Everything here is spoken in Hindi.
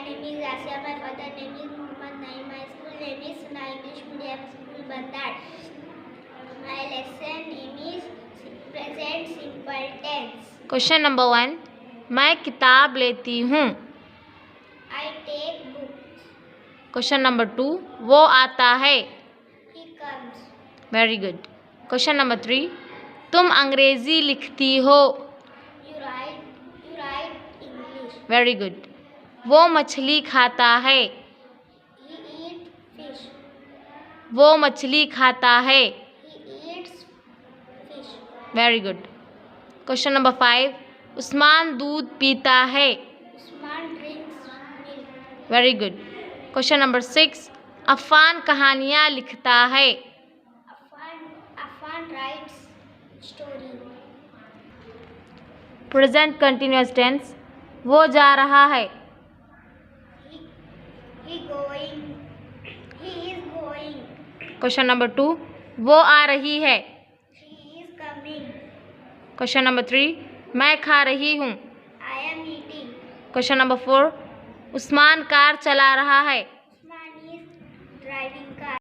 name is Asya. My father name is Muhammad Naeem. My school name is Suna English Medium School, Bandar. My lesson name is present simple tense. Question number 1, मैं किताब लेती हूँ. I take books. Question number 2, वो आता है. He comes. Very good. Question number 3, तुम अंग्रेजी लिखती हो. You write English. Very good. वो मछली खाता है. He eats fish. वो मछली खाता है. He eats fish. Very good. Question number 5, Usman दूध पीता है. Usman drinks milk. Very good. Question number 6, Afan कहानियाँ लिखता है. Afan writes story. Present continuous tense, वो जा रहा है. He going. He is going. Question number 2, वो आ रही है. She is coming. Question number 3, मैं खा रही हूँ. I am eating. Question number 4, Usman car चला रहा है.